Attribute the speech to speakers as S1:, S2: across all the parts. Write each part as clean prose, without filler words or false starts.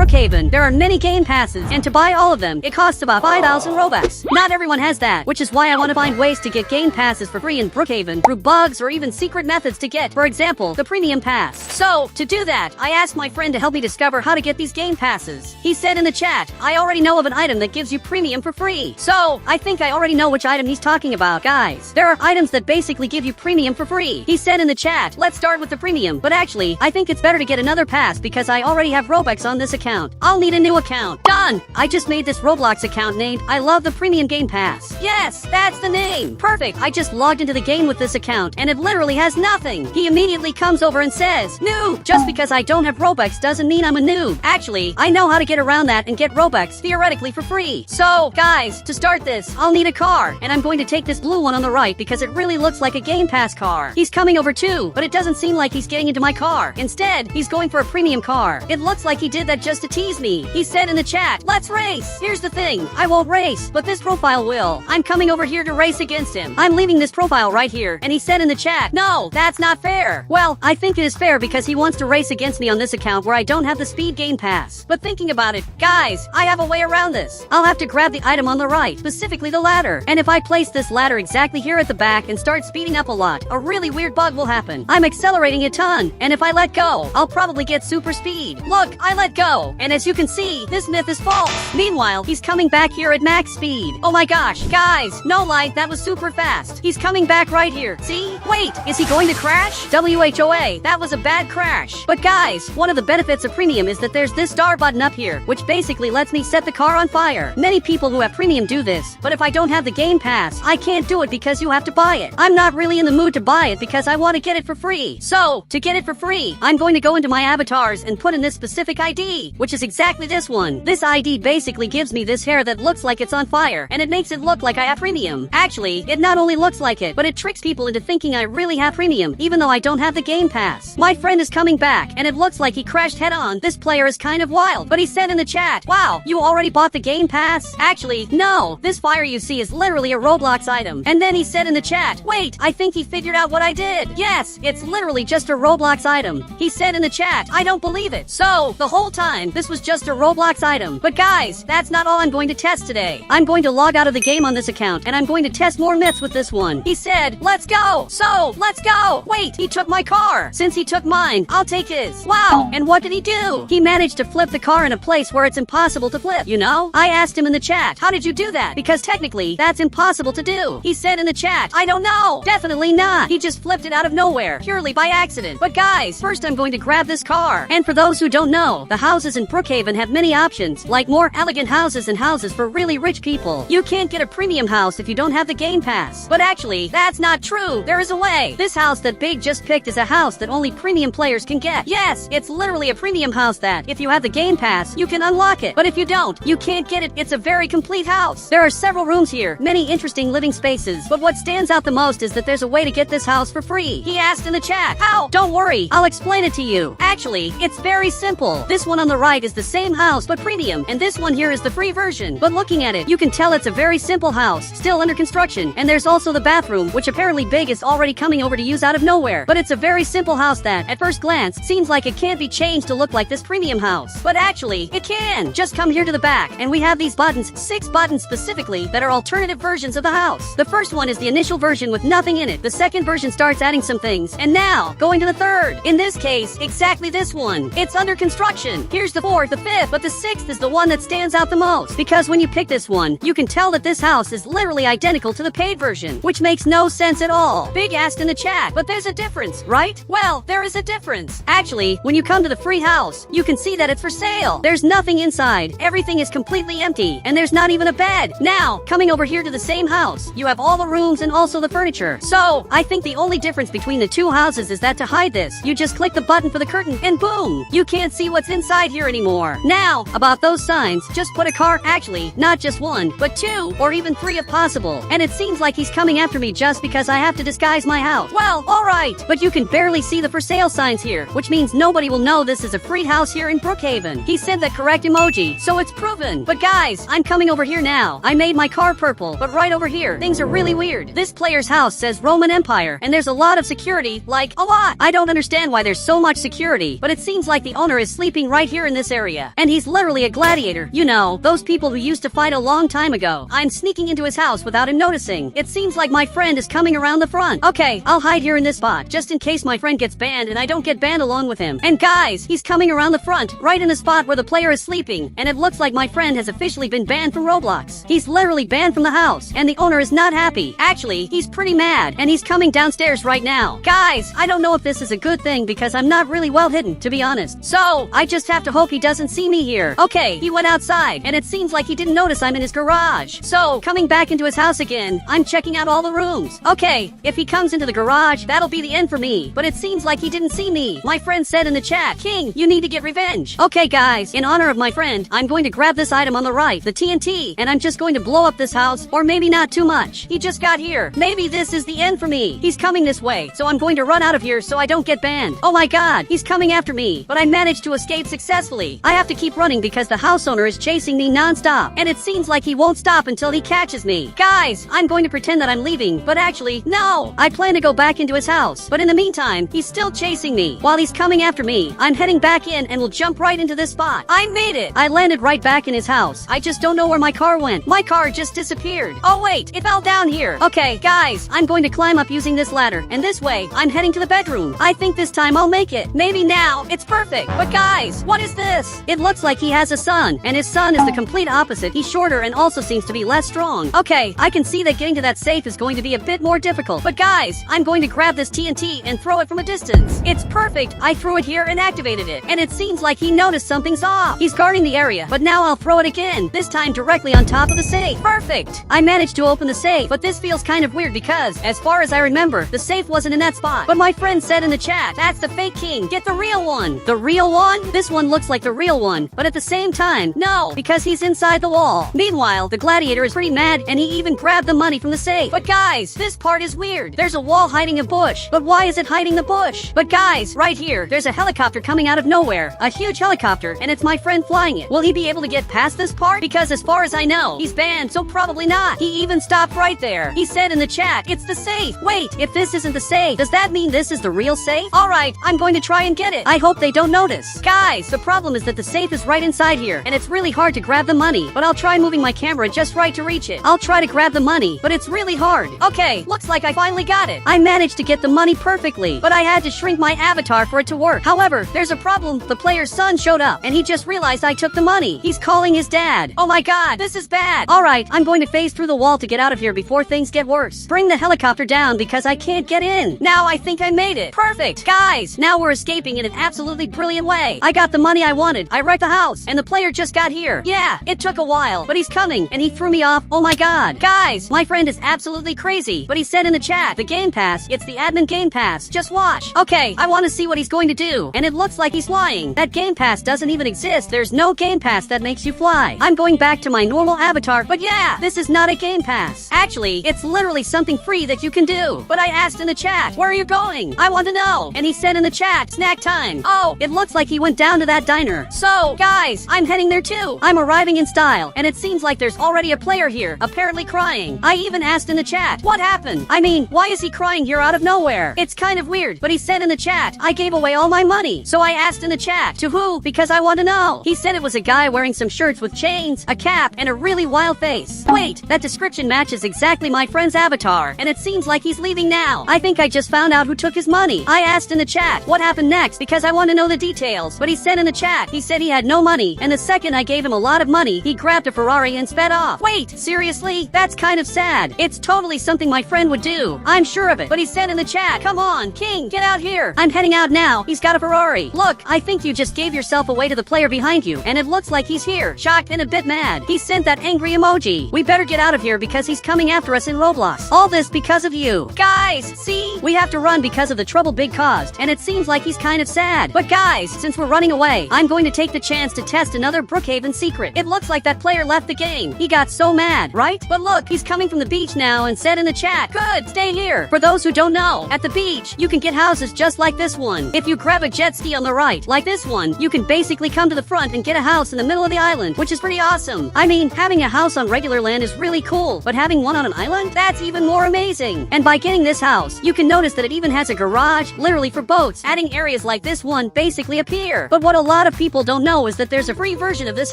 S1: Brookhaven, there are many game passes, and to buy all of them, it costs about 5,000 Robux. Not everyone has that, which is why I want to find ways to get game passes for free in Brookhaven through bugs or even secret methods to get, for example, the premium pass. So, to do that, I asked my friend to help me discover how to get these game passes. He said in the chat, I already know of an item that gives you premium for free. So, I think I already know which item he's talking about, guys. There are items that basically give you premium for free. He said in the chat, let's start with the premium, but actually, I think it's better to get another pass because I already have Robux on this account. I'll need a new account. Done! I just made this Roblox account named I Love the Premium Game Pass. Yes, that's the name. Perfect. I just logged into the game with this account, and it literally has nothing. He immediately comes over and says, noob! Just because I don't have Robux doesn't mean I'm a noob. Actually, I know how to get around that and get Robux, theoretically for free. So, guys, to start this, I'll need a car, and I'm going to take this blue one on the right because it really looks like a Game Pass car. He's coming over too, but it doesn't seem like he's getting into my car. Instead, he's going for a premium car. It looks like he did that just to tease me. He said in the chat, let's race. Here's the thing, I won't race, but this profile will. I'm coming over here to race against him. I'm leaving this profile right here, and he said in the chat, no, that's not fair. Well, I think it is fair because he wants to race against me on this account where I don't have the speed game pass. But thinking about it, guys, I have a way around this. I'll have to grab the item on the right, specifically the ladder. And if I place this ladder exactly here at the back and start speeding up a lot, a really weird bug will happen. I'm accelerating a ton, and if I let go, I'll probably get super speed. Look, I let go, and as you can see, this myth is false. Meanwhile, he's coming back here at max speed. Oh my gosh, guys, no lie, that was super fast. He's coming back right here. See? Wait, is he going to crash? WHOA, that was a bad crash. But guys, one of the benefits of premium is that there's this star button up here, which basically lets me set the car on fire. Many people who have premium do this, but if I don't have the game pass, I can't do it because you have to buy it. I'm not really in the mood to buy it because I want to get it for free. So, to get it for free, I'm going to go into my avatars and put in this specific ID, which is exactly this one. This ID basically gives me this hair that looks like it's on fire, and it makes it look like I have premium. Actually, it not only looks like it, but it tricks people into thinking I really have premium, even though I don't have the game pass. My friend is coming back, and it looks like he crashed head-on. This player is kind of wild, but he said in the chat, wow, you already bought the game pass? Actually, no, this fire you see is literally a Roblox item. And then he said in the chat, wait, I think he figured out what I did. Yes, it's literally just a Roblox item. He said in the chat, I don't believe it. So, the whole time, this was just a Roblox item. But guys, that's not all I'm going to test today. I'm going to log out of the game on this account, and I'm going to test more myths with this one. He said, let's go. So, let's go. Wait, he took my car. Since he took mine, I'll take his. Wow, and what did he do? He managed to flip the car in a place where it's impossible to flip, you know? I asked him in the chat, how did you do that? Because technically, that's impossible to do. He said in the chat, I don't know. Definitely not. He just flipped it out of nowhere, purely by accident. But guys, first I'm going to grab this car. And for those who don't know, the houses in Brookhaven have many options, like more elegant houses and houses for really rich people. You can't get a premium house if you don't have the game pass. But actually, that's not true. There is a way. This house that Big just picked is a house that only premium players can get. Yes, it's literally a premium house that, if you have the game pass, you can unlock it. But if you don't, you can't get it. It's a very complete house. There are several rooms here, many interesting living spaces, but what stands out the most is that there's a way to get this house for free. He asked in the chat, how? Don't worry, I'll explain it to you. Actually, it's very simple. This one on the right is the same house, but premium, and this one here is the free version. But looking at it, you can tell it's a very simple house, still under construction, and there's also the bathroom, which apparently Big is already coming over to use out of nowhere. But it's a very simple house that, at first glance, seems like it can't be changed to look like this premium house. But actually, it can. Just come here to the back, and we have these buttons, 6 buttons specifically, that are alternative versions of the house. The first one is the initial version with nothing in it. The second version starts adding some things, and now, going to the third. In this case, exactly this one. It's under construction. Here's the fourth, the fifth, but the sixth is the one that stands out the most. Because when you pick this one, you can tell that this house is literally identical to the paid version, which makes no sense at all. Big asked in the chat, but there's a difference, right? Well, there is a difference. Actually, when you come to the free house, you can see that it's for sale. There's nothing inside. Everything is completely empty, and there's not even a bed. Now, coming over here to the same house, you have all the rooms and also the furniture. So, I think the only difference between the two houses is that to hide this, you just click the button for the curtain, and boom! You can't see what's inside here anymore. Now, about those signs, just put a car, actually, not just one, but 2, or even 3 if possible. And it seems like he's coming after me just because I have to disguise my house. Well, alright, but you can barely see the for sale signs here, which means nobody will know this is a free house here in Brookhaven. He said the correct emoji, so it's proven. But guys, I'm coming over here now. I made my car purple, but right over here, things are really weird. This player's house says Roman Empire, and there's a lot of security, like, a lot. I don't understand why there's so much security, but it seems like the owner is sleeping right here in this area. And he's literally a gladiator. You know, those people who used to fight a long time ago. I'm sneaking into his house without him noticing. It seems like my friend is coming around the front. Okay, I'll hide here in this spot, just in case my friend gets banned and I don't get banned along with him. And guys, he's coming around the front, right in the spot where the player is sleeping, and it looks like my friend has officially been banned from Roblox. He's literally banned from the house, and the owner is not happy. Actually, he's pretty mad, and he's coming downstairs right now. Guys, I don't know if this is a good thing because I'm not really well hidden, to be honest. So, I just have to hope he doesn't see me here. Okay, he went outside, and it seems like he didn't notice I'm in his garage. So, coming back into his house again, I'm checking out all the rooms. Okay, if he comes into the garage, that'll be the end for me. But it seems like he didn't see me. My friend said in the chat, King, you need to get revenge. Okay guys, in honor of my friend, I'm going to grab this item on the right, the TNT, and I'm just going to blow up this house, or maybe not too much. He just got here. Maybe this is the end for me. He's coming this way, so I'm going to run out of here so I don't get banned. Oh my god, he's coming after me, but I managed to escape successfully. I have to keep running because the house owner is chasing me non-stop, and it seems like he won't stop until he catches me. Guys, I'm going to pretend that I'm leaving, but actually, no! I plan to go back into his house, but in the meantime, he's still chasing me. While he's coming after me, I'm heading back in and will jump right into this spot. I made it! I landed right back in his house. I just don't know where my car went. My car just disappeared. Oh wait, it fell down here. Okay, guys, I'm going to climb up using this ladder, and this way, I'm heading to the bedroom. I think this time I'll make it. Maybe now, it's perfect. But guys, what is this? It looks like he has a son, and his son is the complete opposite. He's shorter and also seems to be less strong. Okay, I can see that getting to that safe is going to be a bit more difficult. But guys, I'm going to grab this TNT and throw it from a distance. It's perfect. I threw it here and activated it. And it seems like he noticed something's off. He's guarding the area, but now I'll throw it again. This time directly on top of the safe. Perfect. I managed to open the safe, but this feels kind of weird because, as far as I remember, the safe wasn't in that spot. But my friend said in the chat, that's the fake king. Get the real one. The real one? This one looks like the real one, but at the same time, no, because he's inside the wall. Meanwhile, the gladiator is pretty mad and he even grabbed the money from the safe. But guys, this part is weird. There's a wall hiding a bush. But why is it hiding the bush? But guys, right here, there's a helicopter coming out of nowhere. A huge helicopter, and it's my friend flying it. Will he be able to get past this part? Because as far as I know, he's banned, so probably not. He even stopped right there. He said in the chat, it's the safe. Wait, if this isn't the safe, does that mean this is the real safe? Alright, I'm going to try and get it. I hope they don't notice. Guys, the problem is that the safe is right inside here, and it's really hard to grab the money, but I'll try moving my camera just right to reach it. I'll try to grab the money, but it's really hard. Okay, looks like I finally got it. I managed to get the money perfectly, but I had to shrink my avatar for it to work. However, there's a problem. The player's son showed up, and he just realized I took the money. He's calling his dad. Oh my god, this is bad. Alright, I'm going to phase through the wall to get out of here before things get worse. Bring the helicopter down because I can't get in. Now I think I made it. Perfect. Guys, now we're escaping in an absolutely brilliant way. I got the money I wanted. I wrecked the house, and the player just got here. Yeah, it took a while, but he's coming, and he threw me off. Oh my god. Guys, my friend is absolutely crazy, but he said in the chat, the Game Pass, it's the admin Game Pass. Just watch. Okay, I want to see what he's going to do, and it looks like he's flying. That Game Pass doesn't even exist. There's no Game Pass that makes you fly. I'm going back to my normal avatar, but yeah, this is not a Game Pass. Actually, it's literally something free that you can do. But I asked in the chat, where are you going? I want to know. And he said in the chat, snack time. Oh, it looks like he went down to that diner. So, guys, I'm heading there too. I'm arriving in style, and it seems like there's already a player here, apparently crying. I even asked in the chat, what happened? I mean, why is he crying here out of nowhere? It's kind of weird, but he said in the chat, I gave away all my money. So I asked in the chat, to who? Because I want to know. He said it was a guy wearing some shirts with chains, a cap, and a really wild face. Wait, that description matches exactly my friend's avatar, and it seems like he's leaving now. I think I just found out who took his money. I asked in the chat, what happened next? Because I want to know the details. But he said in the chat, he said he had no money, and the second I gave him a lot of money, he grabbed a Ferrari and sped off. Wait, seriously? That's kind of sad. It's totally something my friend would do. I'm sure of it. But he said in the chat, come on, King, get out here. I'm heading out now. He's got a Ferrari. Look, I think you just gave yourself away to the player behind you, and it looks like he's here, shocked and a bit mad. He sent that angry emoji. We better get out of here because he's coming after us in Roblox. All this because of you. Guys, see? We have to run because of the trouble Big caused, and it seems like he's kind of sad. But guys, since we're running away, I'm going to take the chance to test another Brookhaven secret. It looks like that player left the game. He got so mad, right? But look, he's coming from the beach now and said in the chat, good, stay here. For those who don't know, at the beach, you can get houses just like this one. If you grab a jet ski on the right, like this one, you can basically come to the front and get a house in the middle of the island, which is pretty awesome. I mean, having a house on regular land is really cool, but having one on an island? That's even more amazing. And by getting this house, you can notice that it even has a garage, literally for boats. Adding areas like this one basically appear. But what a lot lot of people don't know is that there's a free version of this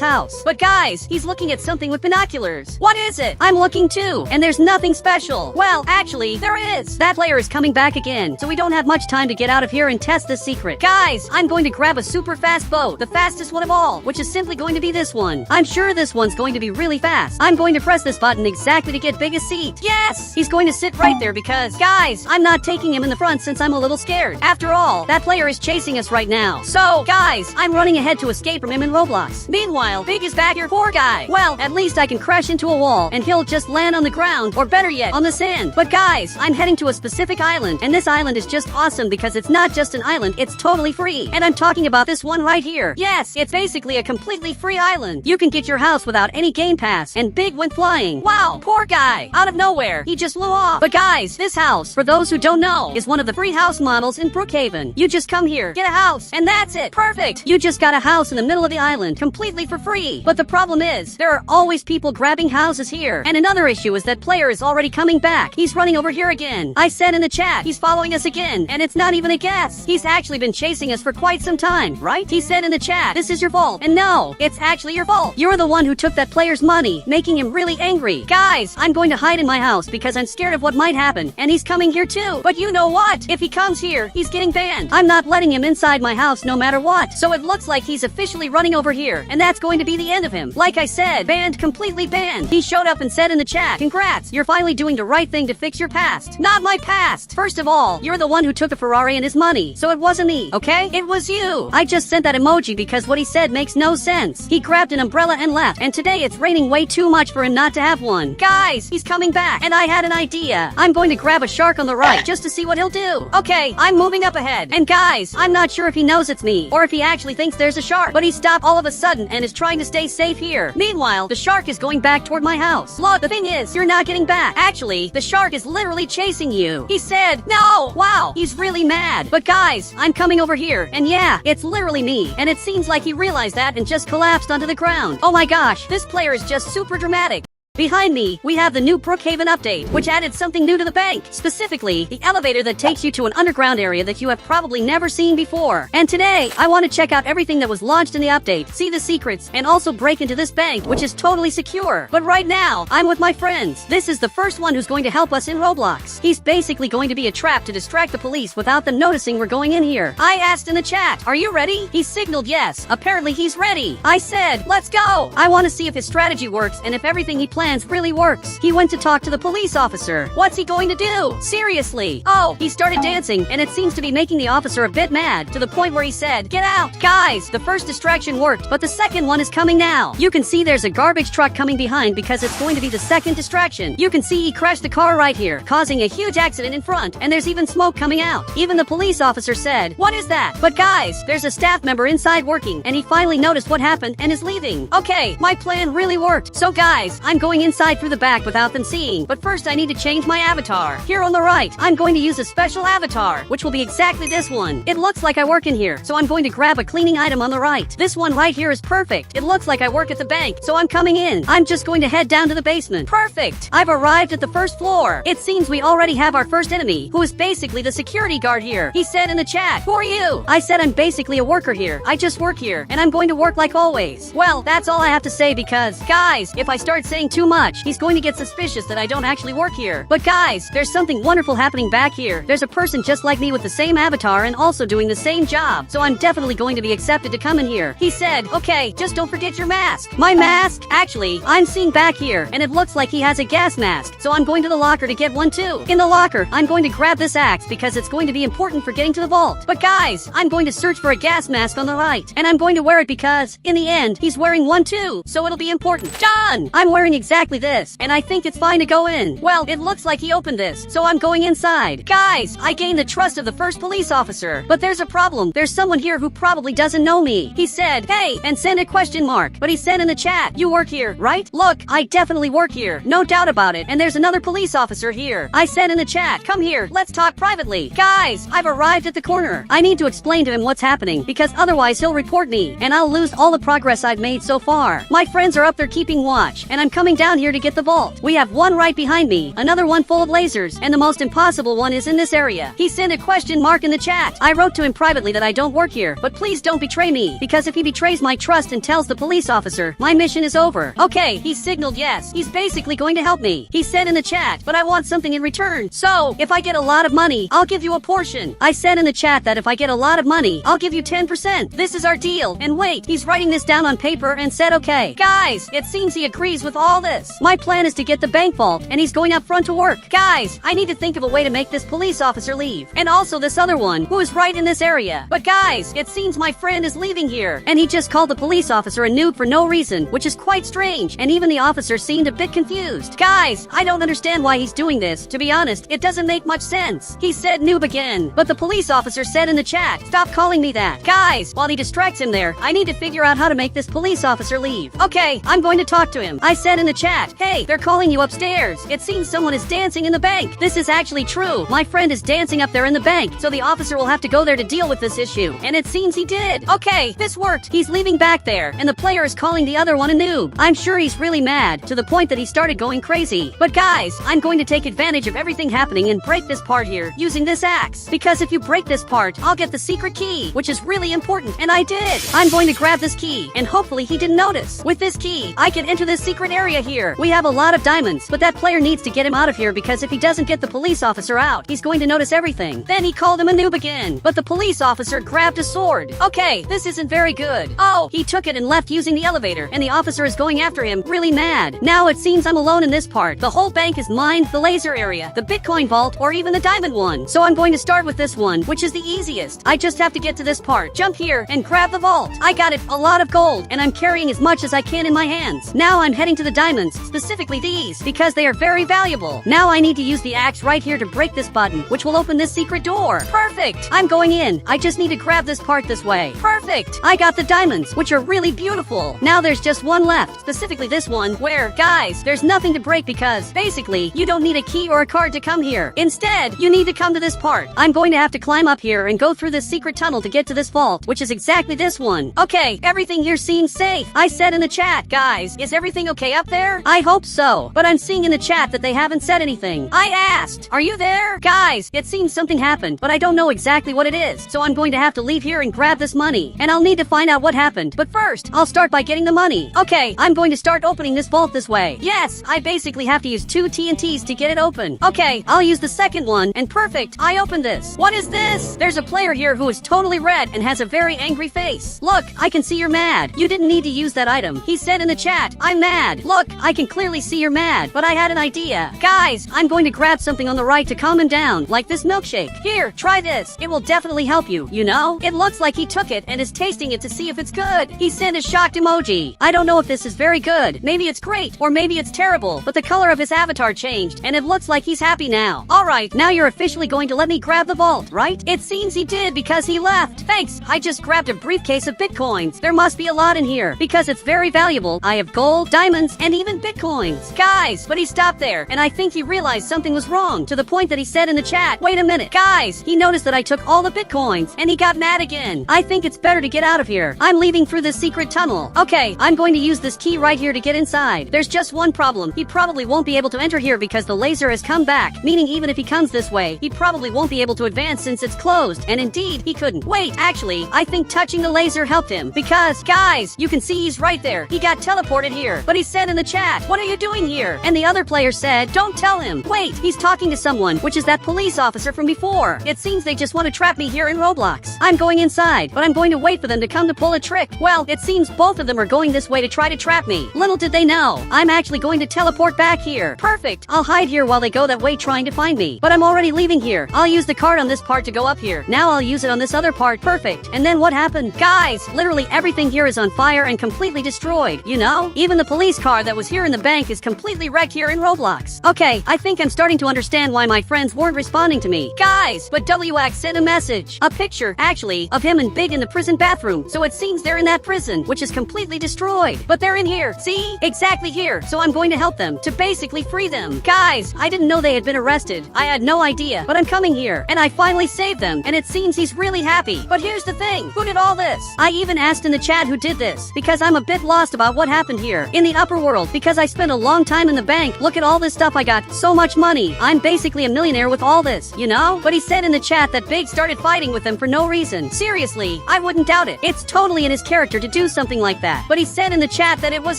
S1: house. But guys, he's looking at something with binoculars. What is it? I'm looking too, and there's nothing special. Well, actually, there is. That player is coming back again, so we don't have much time to get out of here and test this secret. Guys, I'm going to grab a super fast boat, the fastest one of all, which is simply going to be this one. I'm sure this one's going to be really fast. I'm going to press this button exactly to get biggest seat. Yes! He's going to sit right there because, guys, I'm not taking him in the front since I'm a little scared. After all, that player is chasing us right now. So, guys, I'm running ahead to escape from him in Roblox. Meanwhile, Big is back here, poor guy. Well, at least I can crash into a wall and he'll just land on the ground, or better yet, on the sand. But guys, I'm heading to a specific island, and this island is just awesome because it's not just an island, it's totally free. And I'm talking about this one right here. Yes, it's basically a completely free island. You can get your house without any game pass, and Big went flying. Wow, poor guy. Out of nowhere, he just flew off. But guys, this house, for those who don't know, is one of the free house models in Brookhaven. You just come here, get a house, and that's it. Perfect. You just got a house in the middle of the island, completely for free. But the problem is, there are always people grabbing houses here. And another issue is that player is already coming back. He's running over here again. I said in the chat, he's following us again, and it's not even a guess. He's actually been chasing us for quite some time, right? He said in the chat, this is your fault. And no, it's actually your fault. You're the one who took that player's money, making him really angry. Guys, I'm going to hide in my house because I'm scared of what might happen, and he's coming here too. But you know what? If he comes here, he's getting banned. I'm not letting him inside my house no matter what. So it looks like he's officially running over here, and that's going to be the end of him. Like I said, banned, completely banned. He showed up and said in the chat, congrats, you're finally doing the right thing to fix your past. Not my past. First of all, you're the one who took a Ferrari and his money, so it wasn't me, okay? It was you. I just sent that emoji because what he said makes no sense. He grabbed an umbrella and left, and today it's raining way too much for him not to have one. Guys, he's coming back, and I had an idea. I'm going to grab a shark on the right just to see what he'll do. Okay, I'm moving up ahead. And guys, I'm not sure if he knows it's me, or if he actually thinks there's a shark, but he stopped all of a sudden and is trying to stay safe here. Meanwhile, the shark is going back toward my house. Look, the thing is, you're not getting back. Actually, the shark is literally chasing you. He said, no! Wow, he's really mad. But guys, I'm coming over here, and yeah, it's literally me. And it seems like he realized that and just collapsed onto the ground. Oh my gosh, this player is just super dramatic. Behind me, we have the new Brookhaven update, which added something new to the bank. Specifically, the elevator that takes you to an underground area that you have probably never seen before. And today, I want to check out everything that was launched in the update, see the secrets, and also break into this bank, which is totally secure. But right now, I'm with my friends. This is the first one who's going to help us in Roblox. He's basically going to be a trap to distract the police without them noticing we're going in here. I asked in the chat, are you ready? He signaled yes. Apparently he's ready. I said, let's go. I want to see if his strategy works and if everything he plans really works. He went to talk to the police officer. What's he going to do? Seriously. Oh, he started dancing, and it seems to be making the officer a bit mad, to the point where he said, get out. Guys, the first distraction worked, but the second one is coming now. You can see there's a garbage truck coming behind because it's going to be the second distraction. You can see he crashed the car right here, causing a huge accident in front, and there's even smoke coming out. Even the police officer said, what is that? But guys, there's a staff member inside working, and he finally noticed what happened and is leaving. Okay, my plan really worked. So guys, I'm going inside through the back without them seeing, but first I need to change my avatar. Here on the right, I'm going to use a special avatar, which will be exactly this one. It looks like I work in here, so I'm going to grab a cleaning item on the right. This one right here is perfect. It looks like I work at the bank, so I'm coming in. I'm just going to head down to the basement. Perfect! I've arrived at the first floor. It seems we already have our first enemy, who is basically the security guard here. He said in the chat, who are you? I said I'm basically a worker here. I just work here, and I'm going to work like always. Well, that's all I have to say because, guys, if I start saying too much, he's going to get suspicious that I don't actually work here. But guys, there's something wonderful happening back here. There's a person just like me with the same avatar and also doing the same job, so I'm definitely going to be accepted to come in here. He said, okay, just don't forget your mask. My mask? Actually, I'm seeing back here, and it looks like he has a gas mask, so I'm going to the locker to get one too. In the locker, I'm going to grab this axe because it's going to be important for getting to the vault. But guys, I'm going to search for a gas mask on the right, and I'm going to wear it because, in the end, he's wearing one too, so it'll be important. Done! I'm wearing exactly this, and I think it's fine to go in. Well, it looks like he opened this, so I'm going inside. Guys, I gained the trust of the first police officer, but there's a problem. There's someone here who probably doesn't know me. He said, hey, and sent a question mark, but he said in the chat, you work here, right? Look, I definitely work here, no doubt about it, and there's another police officer here. I said in the chat, come here, let's talk privately. Guys, I've arrived at the corner. I need to explain to him what's happening, because otherwise he'll report me, and I'll lose all the progress I've made so far. My friends are up there keeping watch, and I'm coming down down here to get the vault. We have one right behind me, another one full of lasers, and the most impossible one is in this area. He sent a question mark in the chat. I wrote to him privately that I don't work here, but please don't betray me, because if he betrays my trust and tells the police officer, my mission is over. Okay, he signaled yes. He's basically going to help me. He said in the chat, but I want something in return. So, if I get a lot of money, I'll give you a portion. I said in the chat that if I get a lot of money, I'll give you 10%. This is our deal. And wait, he's writing this down on paper and said okay. Guys, it seems he agrees with all this. My plan is to get the bank vault, and he's going up front to work. Guys, I need to think of a way to make this police officer leave. And also this other one, who is right in this area. But guys, it seems my friend is leaving here. And he just called the police officer a noob for no reason, which is quite strange. And even the officer seemed a bit confused. Guys, I don't understand why he's doing this. To be honest, it doesn't make much sense. He said noob again. But the police officer said in the chat, stop calling me that. Guys, while he distracts him there, I need to figure out how to make this police officer leave. Okay, I'm going to talk to him. I said in the chat, hey, they're calling you upstairs. It seems someone is dancing in the bank. This is actually true. My friend is dancing up there in the bank, so the officer will have to go there to deal with this issue. And it seems he did. Okay, this worked. He's leaving back there, and the player is calling the other one a noob. I'm sure he's really mad, to the point that he started going crazy. But guys, I'm going to take advantage of everything happening and break this part here, using this axe. Because if you break this part, I'll get the secret key, which is really important, and I did. I'm going to grab this key, and hopefully he didn't notice. With this key, I can enter this secret area here. We have a lot of diamonds, but that player needs to get him out of here because if he doesn't get the police officer out, he's going to notice everything. Then he called him a noob again, but the police officer grabbed a sword. Okay, this isn't very good. Oh, he took it and left using the elevator, and the officer is going after him, really mad. Now it seems I'm alone in this part. The whole bank is mine, the laser area, the Bitcoin vault, or even the diamond one. So I'm going to start with this one, which is the easiest. I just have to get to this part, jump here, and grab the vault. I got it, a lot of gold, and I'm carrying as much as I can in my hands. Now I'm heading to the diamonds, specifically these, because they are very valuable. Now I need to use the axe right here to break this button, which will open this secret door. Perfect! I'm going in. I just need to grab this part this way. Perfect! I got the diamonds, which are really beautiful. Now there's just one left, specifically this one, where, guys, there's nothing to break because, basically, you don't need a key or a card to come here. Instead, you need to come to this part. I'm going to have to climb up here and go through this secret tunnel to get to this vault, which is exactly this one. Okay, everything here seems safe. I said in the chat, guys, is everything okay up there? I hope so, but I'm seeing in the chat that they haven't said anything. I asked, are you there? Guys, it seems something happened, but I don't know exactly what it is, so I'm going to have to leave here and grab this money, and I'll need to find out what happened. But first, I'll start by getting the money. Okay, I'm going to start opening this vault this way. Yes, I basically have to use 2 TNTs to get it open. Okay, I'll use the second one, and perfect, I opened this. What is this? There's a player here who is totally red and has a very angry face. Look, I can see you're mad. You didn't need to use that item. He said in the chat, I'm mad. Look, I can clearly see you're mad, but I had an idea. Guys, I'm going to grab something on the right to calm him down, like this milkshake. Here, try this. It will definitely help you, you know? It looks like he took it and is tasting it to see if it's good. He sent a shocked emoji. I don't know if this is very good. Maybe it's great, or maybe it's terrible, but the color of his avatar changed, and it looks like he's happy now. Alright, now you're officially going to let me grab the vault, right? It seems he did because he left. Thanks, I just grabbed a briefcase of bitcoins. There must be a lot in here, because it's very valuable. I have gold, diamonds, and even bitcoins. Guys, but he stopped there, and I think he realized something was wrong, to the point that he said in the chat, wait a minute. Guys, he noticed that I took all the bitcoins, and he got mad again. I think it's better to get out of here. I'm leaving through this secret tunnel. Okay, I'm going to use this key right here to get inside. There's just one problem. He probably won't be able to enter here because the laser has come back, meaning even if he comes this way, he probably won't be able to advance since it's closed, and indeed, he couldn't. Wait, actually, I think touching the laser helped him, because, guys, you can see he's right there. He got teleported here, but he said in the chat, what are you doing here? And the other player said, don't tell him. Wait, he's talking to someone, which is that police officer from before. It seems they just want to trap me here in Roblox. I'm going inside, but I'm going to wait for them to come to pull a trick. Well, it seems both of them are going this way to try to trap me. Little did they know, I'm actually going to teleport back here. Perfect. I'll hide here while they go that way trying to find me. But I'm already leaving here. I'll use the card on this part to go up here. Now I'll use it on this other part. Perfect. And then what happened? Guys, literally everything here is on fire and completely destroyed. You know? Even the police car that was here in the bank is completely wrecked here in Roblox. Okay, I think I'm starting to understand why my friends weren't responding to me. Guys, but WX sent a message. A picture, actually, of him and Big in the prison bathroom. So it seems they're in that prison, which is completely destroyed. But they're in here. See? Exactly here. So I'm going to help them, to basically free them. Guys, I didn't know they had been arrested. I had no idea, but I'm coming here, and I finally saved them, and it seems he's really happy. But here's the thing, who did all this? I even asked in the chat who did this, because I'm a bit lost about what happened here. In the upper world, because I spent a long time in the bank. Look at all this stuff I got. So much money. I'm basically a millionaire with all this, you know? But he said in the chat that Big started fighting with him for no reason. Seriously, I wouldn't doubt it. It's totally in his character to do something like that. But he said in the chat that it was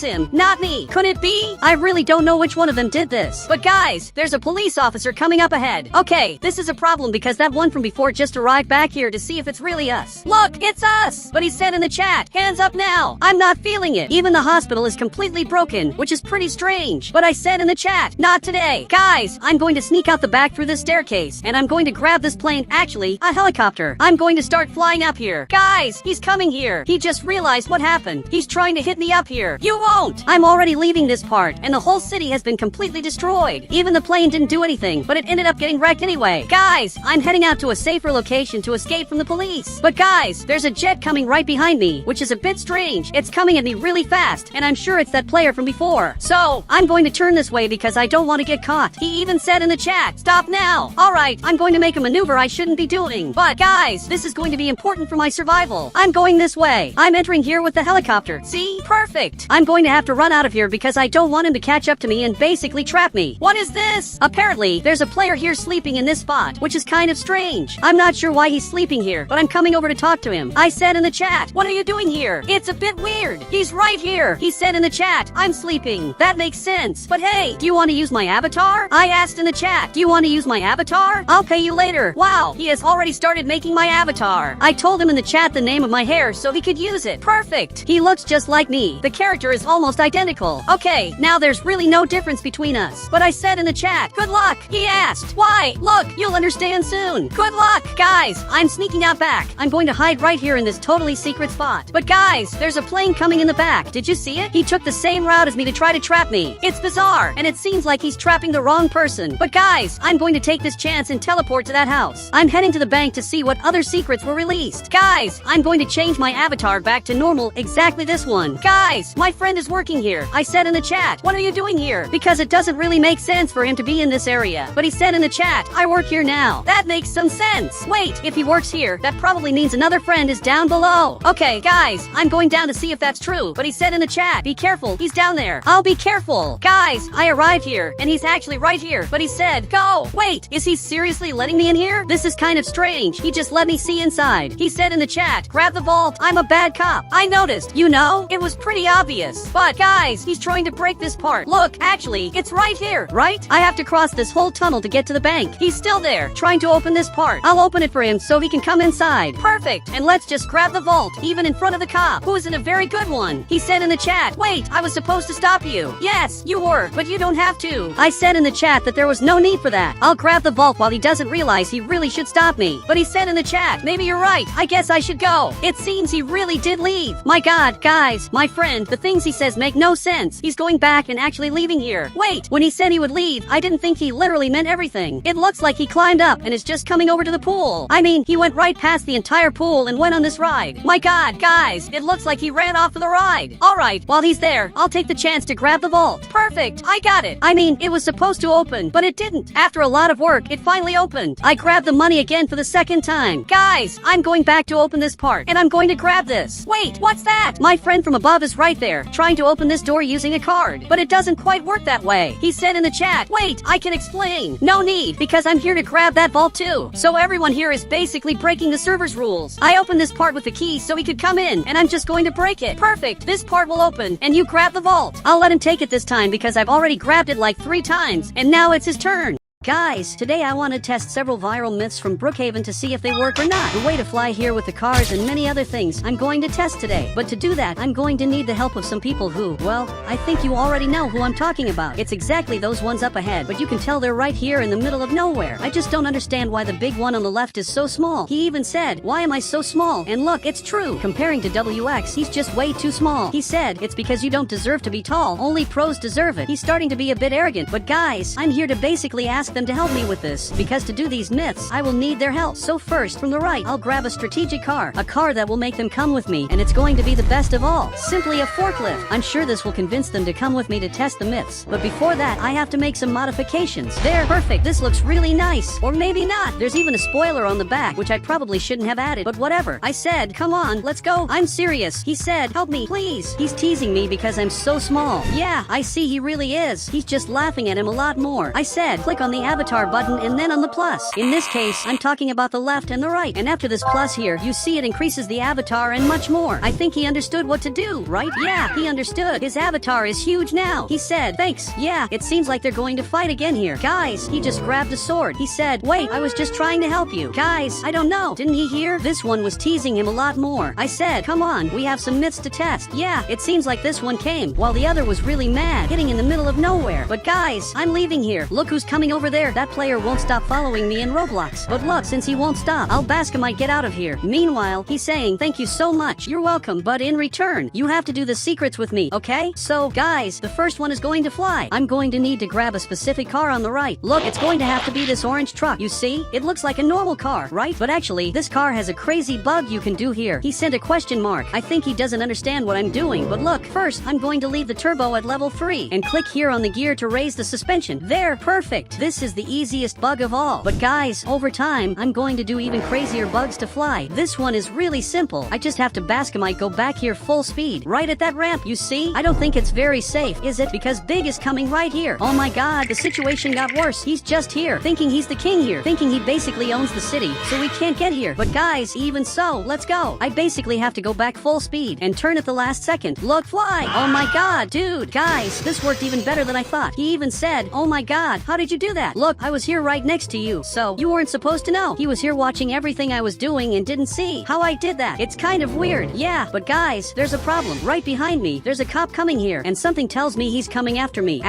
S1: him, not me. Could it be? I really don't know which one of them did this. But guys, there's a police officer coming up ahead. Okay, this is a problem because that one from before just arrived back here to see if it's really us. Look, it's us! But he said in the chat, hands up now. I'm not feeling it. Even the hospital is completely broken, which is pretty strange. But I said in the chat, not today. Guys, I'm going to sneak out the back through this staircase, and I'm going to grab this plane, actually, a helicopter. I'm going to start flying up here. Guys, he's coming here. He just realized what happened. He's trying to hit me up here. You won't! I'm already leaving this part, and the whole city has been completely destroyed. Even the plane didn't do anything, but it ended up getting wrecked anyway. Guys, I'm heading out to a safer location to escape from the police. But guys, there's a jet coming right behind me, which is a bit strange. It's coming at me really fast, and I'm sure it's that player from before. So, I'm going to turn this way because I don't want to get caught. He even said in the chat, stop now. Alright, I'm going to make a maneuver I shouldn't be doing. But guys, this is going to be important for my survival. I'm going this way. I'm entering here with the helicopter. See? Perfect. I'm going to have to run out of here because I don't want him to catch up to me and basically trap me. What is this? Apparently, there's a player here sleeping in this spot, which is kind of strange. I'm not sure why he's sleeping here, but I'm coming over to talk to him. I said in the chat, what are you doing here? It's a bit weird. He's right here. He said in the chat, I'm sleeping. That makes sense. But hey, do you want to use my avatar? I asked in the chat, do you want to use my avatar? I'll pay you later. Wow, he has already started making my avatar. I told him in the chat the name of my hair so he could use it. Perfect. He looks just like me. The character is almost identical. Okay, now there's really no difference between us. But I said in the chat, good luck. He asked, why? Look, you'll understand soon. Good luck. Guys, I'm sneaking out back. I'm going to hide right here in this totally secret spot. But guys, there's a plane coming in the back. Did you see it? He took the same route as me to try to trap me. It's bizarre, and it seems like he's trapping the wrong person. But guys, I'm going to take this chance and teleport to that house. I'm heading to the bank to see what other secrets were released. Guys, I'm going to change my avatar back to normal, exactly this one. Guys, my friend is working here. I said in the chat, what are you doing here? Because it doesn't really make sense for him to be in this area. But he said in the chat, I work here now. That makes some sense. Wait, if he works here, that probably means another friend is down below. Okay, guys, I'm going down to see if that's true. But he said in the chat, be careful, he's down there. I'll be careful. Guys, I arrived here, and he's actually right here. But he said, go. Wait, is he seriously letting me in here? This is kind of strange. He just let me see inside. He said in the chat, grab the vault. I'm a bad cop. I noticed. You know, it was pretty obvious. But guys, he's trying to break this part. Look, actually, it's right here, right? I have to cross this whole tunnel to get to the bank. He's still there, trying to open this part. I'll open it for him so he can come inside. Perfect. And let's just grab the vault, even in front of the cop, who is in a very good one. He said in the chat, wait, I was supposed to stop you. Yes, you were, but you don't have to. I said in the chat that there was no need for that. I'll grab the vault while he doesn't realize he really should stop me. But he said in the chat, maybe you're right. I guess I should go. It seems he really did leave. My god, guys, my friend, the things he says make no sense. He's going back and actually leaving here. Wait, when he said he would leave, I didn't think he literally meant everything. It looks like he climbed up and is just coming over to the pool. I mean, he went right past the entire pool and went on this ride. My god, guys, it looks like he ran off for the ride. Alright, while he's there, I'll take the chance to grab the vault. Perfect, I got it. I mean, it was supposed to open, but it didn't. After a lot of work, it finally opened. I grabbed the money again for the second time. Guys, I'm going back to open this part, and I'm going to grab this. Wait, what's that? My friend from above is right there, trying to open this door using a card. But it doesn't quite work that way. He said in the chat, wait, I can explain. No need, because I'm here to grab that vault too. So everyone here is basically breaking the server's rules. I opened this part with the key so he could come in, and I'm just going to break it. Perfect, this part will open, and you grab the vault. I'll let him take it this time because I've already grabbed it like 3 times, and now it's his turn. Guys, today I want to test several viral myths from Brookhaven to see if they work or not. The way to fly here with the cars and many other things I'm going to test today. But to do that, I'm going to need the help of some people who, well, I think you already know who I'm talking about. It's exactly those ones up ahead, but you can tell they're right here in the middle of nowhere. I just don't understand why the big one on the left is so small. He even said, why am I so small? And look, it's true. Comparing to WX, he's just way too small. He said, it's because you don't deserve to be tall. Only pros deserve it. He's starting to be a bit arrogant, but guys, I'm here to basically ask them to help me with this, because to do these myths, I will need their help. So first, from the right, I'll grab a strategic car. A car that will make them come with me, and it's going to be the best of all. Simply a forklift. I'm sure this will convince them to come with me to test the myths. But before that, I have to make some modifications. There, perfect. This looks really nice. Or maybe not. There's even a spoiler on the back, which I probably shouldn't have added, but whatever. I said, come on, let's go. I'm serious. He said, help me, please. He's teasing me because I'm so small. Yeah, I see he really is. He's just laughing at him a lot more. I said, click on the avatar button and then on the plus. In this case, I'm talking about the left and the right. And after this plus here, you see it increases the avatar and much more. I think he understood what to do, right? Yeah, he understood. His avatar is huge now. He said, thanks. Yeah, it seems like they're going to fight again here. Guys, he just grabbed a sword. He said, wait, I was just trying to help you. Guys, I don't know. Didn't he hear? This one was teasing him a lot more. I said, come on, we have some myths to test. Yeah, it seems like this one came, while the other was really mad, hitting in the middle of nowhere. But guys, I'm leaving here. Look who's coming over there. That player won't stop following me in Roblox. But look, since he won't stop, I'll Bascomite get out of here. Meanwhile, he's saying, thank you so much. You're welcome, but in return, you have to do the secrets with me, okay? So, guys, the first one is going to fly. I'm going to need to grab a specific car on the right. Look, it's going to have to be this orange truck. You see? It looks like a normal car, right? But actually, this car has a crazy bug you can do here. He sent a question mark. I think he doesn't understand what I'm doing. But look, first, I'm going to leave the turbo at level 3 and click here on the gear to raise the suspension. There, perfect. This is the easiest bug of all. But guys, over time, I'm going to do even crazier bugs to fly. This one is really simple. I just have to Bascomite go back here full speed. Right at that ramp, you see? I don't think it's very safe, is it? Because Big is coming right here. Oh my god, the situation got worse. He's just here, thinking he's the king here, thinking he basically owns the city, so we can't get here. But guys, even so, let's go. I basically have to go back full speed and turn at the last second. Look, fly! Oh my god, dude. Guys, this worked even better than I thought. He even said, oh my god, how did you do that? Look, I was here right next to you, so you weren't supposed to know. He was here watching everything I was doing and didn't see how I did that. It's kind of weird. Yeah, but guys, there's a problem. Right behind me, there's a cop coming here, and something tells me he's coming after me,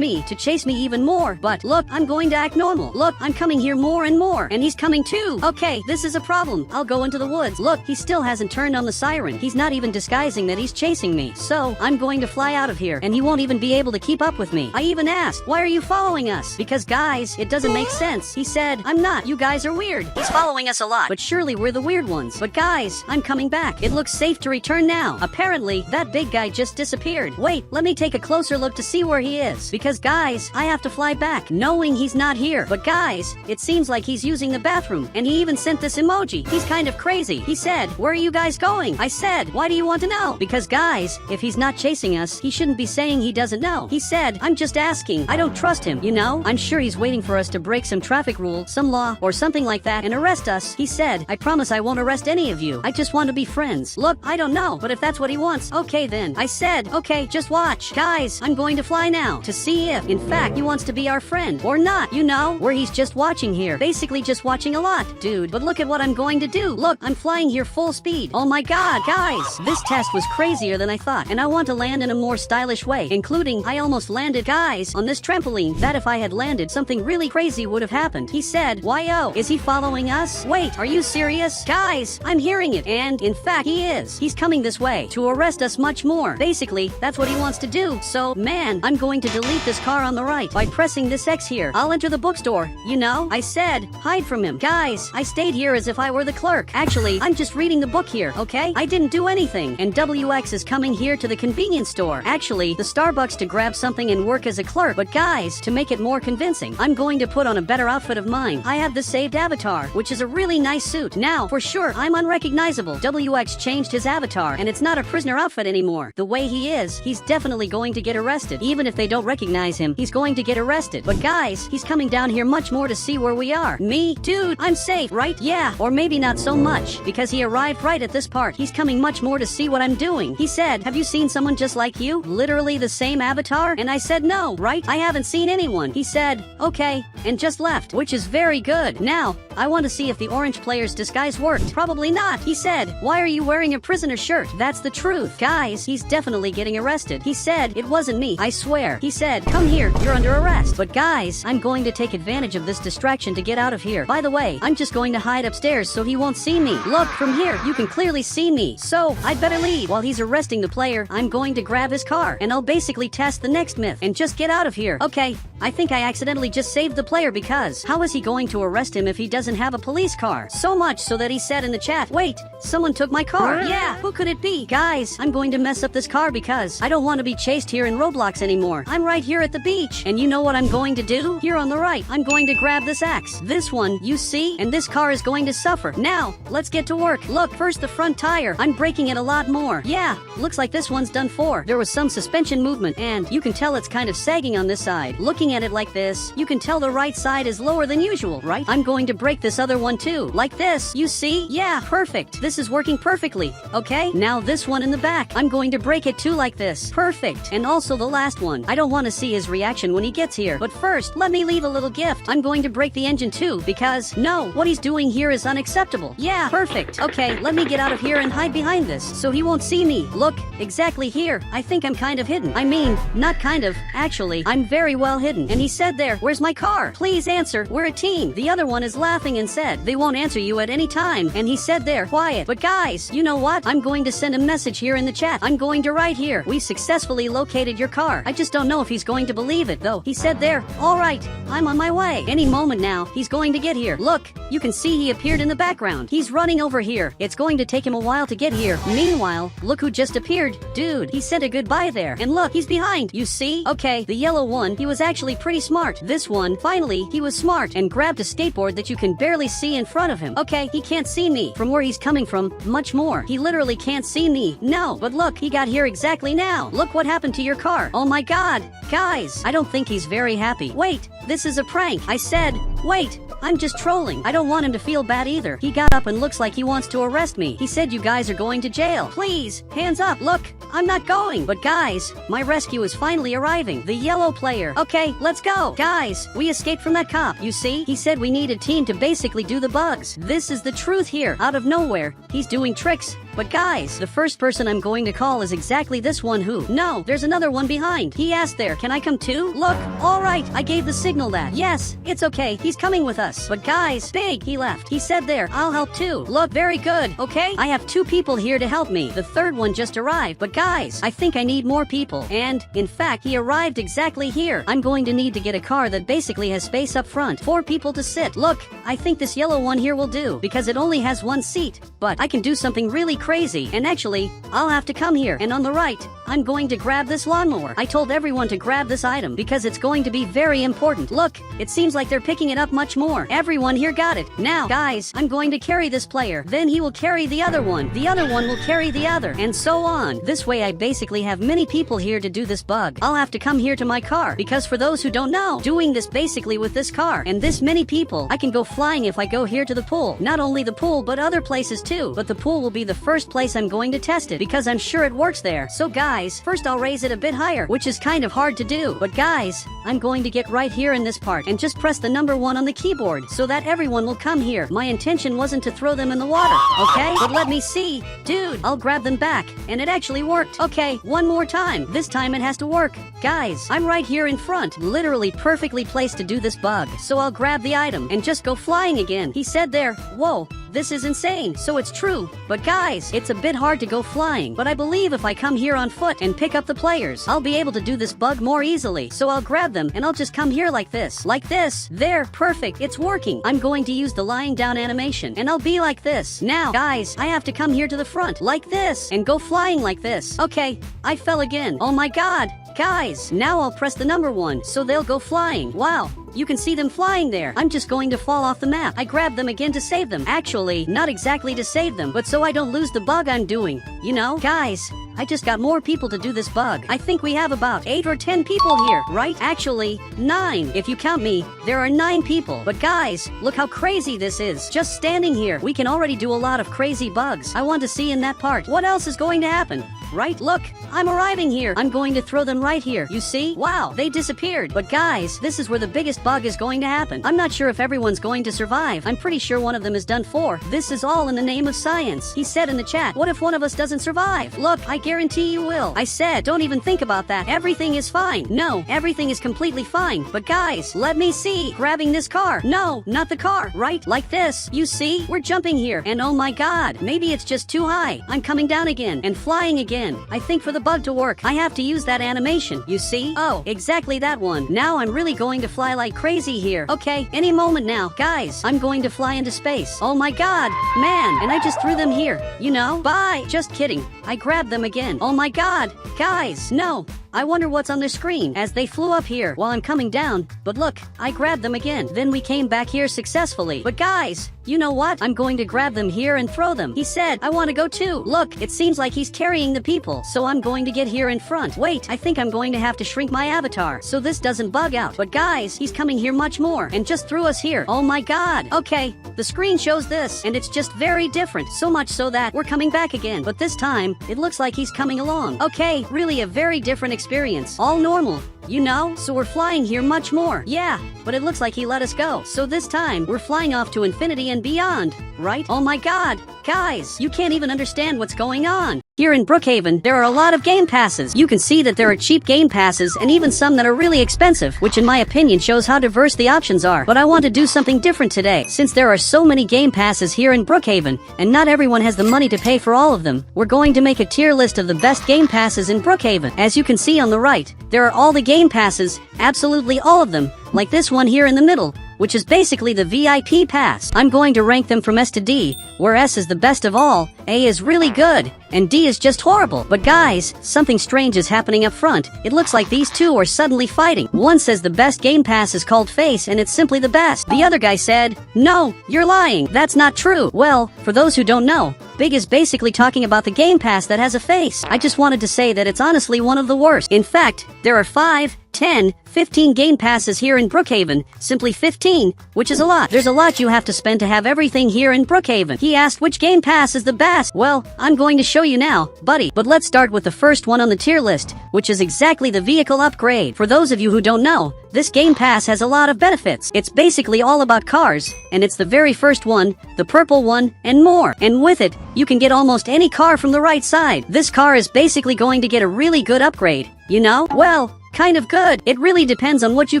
S1: to chase me even more. But look, I'm going to act normal. Look, I'm coming here more and more, and he's coming too. Okay, this is a problem. I'll go into the woods. Look, he still hasn't turned on the siren. He's not even disguising that he's chasing me. So, I'm going to fly out of here, and he won't even be able to keep up with me. I even asked, why are you following us? Because guys, it doesn't make sense. He said, I'm not. You guys are weird. He's following us a lot, but surely we're the weird ones. But guys, I'm coming back. It looks safe to return now. Apparently, that big guy just disappeared. Wait, let me take a closer look to see where he is. Because guys, I have to fly back, knowing he's not here. But guys, it seems like he's using the bathroom, and he even sent this emoji. He's kind of crazy. He said, where are you guys going? I said, why do you want to know? Because guys, if he's not chasing us, he shouldn't be saying he doesn't know. He said, I'm just asking. I don't trust him, you know? I'm sure he's waiting for us to break some traffic rule, some law, or something like that and arrest us. He said, I promise I won't arrest any of you. I just want to be friends. Look, I don't know, but if that's what he wants, okay then. I said, okay, just watch. Guys, I'm going to fly now to see if, in fact, he wants to be our friend or not, you know? Where he's just watching here. Basically just watching a lot. Dude, but look at what I'm going to do. Look, I'm flying here full speed. Oh my god, guys. This test was crazier than I thought, and I want to land in a more stylish way, including I almost landed, guys, on this trampoline. That if I had landed, something really crazy would have happened. He said, why-oh, is he following us? Wait, are you serious? Guys, I'm hearing it, and in fact, he is. He's coming this way to arrest us much more. Basically, that's what he wants to do. So, man, I'm going to delete this car on the right by pressing this X here. I'll enter the bookstore, you know? I said, hide from him. Guys, I stayed here as if I were the clerk. Actually, I'm just reading the book here, okay? I didn't do anything. And WX is coming here to the convenience store. Actually, the Starbucks to grab something and work as a clerk. But guys, to make it more convincing, I'm going to put on a better outfit of mine. I have the saved avatar, which is a really nice suit. Now, for sure, I'm unrecognizable. WX changed his avatar, and it's not a prisoner outfit anymore. The way he is, he's definitely going to get arrested. Even if they don't recognize him, he's going to get arrested. But guys, he's coming down here much more to see where we are. Me? Dude, I'm safe, right? Yeah, or maybe not so much, because he arrived right at this part. He's coming much more to see what I'm doing. He said, have you seen someone just like you? Literally the same avatar? And I said, no, right? I haven't seen anyone. He said, okay, and just left, which is very good. Now, I want to see if the orange player's disguise worked. Probably not. He said, why are you wearing a prisoner shirt? That's the truth. Guys, he's definitely getting arrested. He said, it wasn't me, I swear. He said, come here, you're under arrest. But guys, I'm going to take advantage of this distraction to get out of here. By the way, I'm just going to hide upstairs so he won't see me. Look, from here, you can clearly see me. So, I'd better leave. While he's arresting the player, I'm going to grab his car, and I'll basically test the next myth, and just get out of here. Okay, I think I accidentally just just saved the player because how is he going to arrest him if he doesn't have a police car? So much so that he said in the chat, wait, someone took my car. Yeah, who could it be? Guys, I'm going to mess up this car because I don't want to be chased here in Roblox anymore. I'm right here at the beach. And you know what I'm going to do? Here on the right, I'm going to grab this axe. This one, you see? And this car is going to suffer. Now, let's get to work. Look, first the front tire. I'm breaking it a lot more. Yeah, looks like this one's done for. There was some suspension movement and you can tell it's kind of sagging on this side. Looking at it like this, you can tell the right side is lower than usual, right? I'm going to break this other one too. Like this, you see? Yeah, perfect. This is working perfectly. Okay, now this one in the back. I'm going to break it too like this. Perfect. And also the last one. I don't want to see his reaction when he gets here. But first, let me leave a little gift. I'm going to break the engine too because, no, what he's doing here is unacceptable. Yeah, perfect. Okay, let me get out of here and hide behind this so he won't see me. Look, exactly here. I think I'm kind of hidden. I mean, not kind of. Actually, I'm very well hidden. And he said there, where's my car? Please answer. We're a team. The other one is laughing and said, they won't answer you at any time. And he said there, quiet. But guys, you know what? I'm going to send a message here in the chat. I'm going to write here. We successfully located your car. I just don't know if he's going to believe it though. He said there, all right, I'm on my way. Any moment now, he's going to get here. Look, you can see he appeared in the background. He's running over here. It's going to take him a while to get here. Meanwhile, look who just appeared. Dude, he said a goodbye there. And look, he's behind. You see? Okay, the yellow one, he was actually pretty smart. This one, finally, he was smart and grabbed a skateboard that you can barely see in front of him. Okay, he can't see me from where he's coming from, much more. He literally can't see me. No, but look, he got here exactly now. Look what happened to your car. Oh my god. Guys, I don't think he's very happy. Wait, this is a prank. I said, wait, I'm just trolling. I don't want him to feel bad either. He got up and looks like he wants to arrest me. He said you guys are going to jail. Please, hands up. Look, I'm not going. But guys, my rescue is finally arriving. The yellow player. Okay, let's go. Guys, we escaped from that cop. You see? He said we need a team to basically do the bugs. This is the truth here. Out of nowhere, he's doing tricks. But guys, the first person I'm going to call is exactly this one who... No, there's another one behind. He asked there, can I come too? Look, alright, I gave the signal that. Yes, it's okay, he's coming with us. But guys, big, he left. He said there, I'll help too. Look, very good, okay? I have 2 people here to help me. The third one just arrived. But guys, I think I need more people. And, in fact, he arrived exactly here. I'm going to need to get a car that basically has space up front. 4 people to sit. Look, I think this yellow one here will do, because it only has 1 seat. But I can do something really crazy, and actually, I'll have to come here, and on the right, I'm going to grab this lawnmower. I told everyone to grab this item because it's going to be very important. Look, it seems like they're picking it up much more. Everyone here got it. Now, guys, I'm going to carry this player. Then he will carry the other one. The other one will carry the other, and so on. This way I basically have many people here to do this bug. I'll have to come here to my car, because for those who don't know, doing this basically with this car, and this many people, I can go flying if I go here to the pool. Not only the pool, but other places too. But the pool will be the first place I'm going to test it, because I'm sure it works there. So guys, first I'll raise it a bit higher, which is kind of hard to do. But guys, I'm going to get right here in this part and just press the number 1 on the keyboard so that everyone will come here. My intention wasn't to throw them in the water, okay? But let me see. Dude, I'll grab them back. And it actually worked. Okay, one more time. This time it has to work. Guys, I'm right here in front, literally perfectly placed to do this bug. So I'll grab the item and just go flying again. He said there, whoa, this is insane. So it's true. But guys, it's a bit hard to go flying. But I believe if I come here on foot and pick up the players, I'll be able to do this bug more easily. So I'll grab them and I'll just come here like this. Like this. There, perfect. It's working. I'm going to use the lying down animation and I'll be like this. Now, guys, I have to come here to the front like this and go flying like this. Okay, I fell again. Oh my god. Guys, now I'll press the number 1 so they'll go flying. Wow, you can see them flying there. I'm just going to fall off the map. I grabbed them again to save them. Actually, not exactly to save them, but so I don't lose the bug I'm doing. You know? Guys, I just got more people to do this bug. I think we have about 8 or 10 people here, right? Actually, 9. If you count me, there are 9 people. But guys, look how crazy this is. Just standing here, we can already do a lot of crazy bugs. I want to see in that part. What else is going to happen? Right? Look, I'm arriving here. I'm going to throw them right here. You see? Wow, they disappeared. But guys, this is where the biggest bug is going to happen. I'm not sure if everyone's going to survive. I'm pretty sure one of them is done for. This is all in the name of science. He said in the chat, what if one of us doesn't survive? Look, I guarantee you will. I said, don't even think about that. Everything is fine. No, everything is completely fine. But guys, let me see. Grabbing this car. No, not the car. Right? Like this. You see? We're jumping here. And oh my god, maybe it's just too high. I'm coming down again and flying again. again. I think for the bug to work, I have to use that animation, you see? Oh, exactly that one. Now I'm really going to fly like crazy here. Okay, any moment now. Guys, I'm going to fly into space. Oh my god, man, and I just threw them here. You know? Bye! Just kidding. I grabbed them again. Oh my god, guys, no. I wonder what's on the screen as they flew up here while I'm coming down. But look, I grabbed them again. Then we came back here successfully. But guys, you know what? I'm going to grab them here and throw them. He said, I want to go too. Look, it seems like he's carrying the people. So I'm going to get here in front. Wait, I think I'm going to have to shrink my avatar so this doesn't bug out. But guys, he's coming here much more and just threw us here. Oh my god. Okay, the screen shows this and it's just very different. So much so that we're coming back again. But this time, it looks like he's coming along. Okay, really a very different experience. All normal. You know, so we're flying here much more. Yeah, but it looks like he let us go. So this time, we're flying off to infinity and beyond, right? Oh my god, guys, you can't even understand what's going on. Here in Brookhaven, there are a lot of game passes. You can see that there are cheap game passes and even some that are really expensive, which in my opinion shows how diverse the options are. But I want to do something different today. Since there are so many game passes here in Brookhaven, and not everyone has the money to pay for all of them, we're going to make a tier list of the best game passes in Brookhaven. As you can see on the right, there are all the game passes, absolutely all of them, like this one here in the middle, which is basically the VIP pass. I'm going to rank them from S to D, where S is the best of all, A is really good, and D is just horrible. But guys, something strange is happening up front. It looks like these two are suddenly fighting. One says the best game pass is called Face and it's simply the best. The other guy said, no, you're lying. That's not true. Well, for those who don't know, Big is basically talking about the game pass that has a face. I just wanted to say that it's honestly one of the worst. In fact, there are 5, 10, 15 game passes here in Brookhaven, simply 15, which is a lot. There's a lot you have to spend to have everything here in Brookhaven. He asked which game pass is the best. Well, I'm going to show you now, buddy. But let's start with the first one on the tier list, which is exactly the vehicle upgrade. For those of you who don't know, this game pass has a lot of benefits. It's basically all about cars, and it's the very first one, the purple one, and more. And with it, you can get almost any car from the right side. This car is basically going to get a really good upgrade. You know? Well, kind of good. It really depends on what you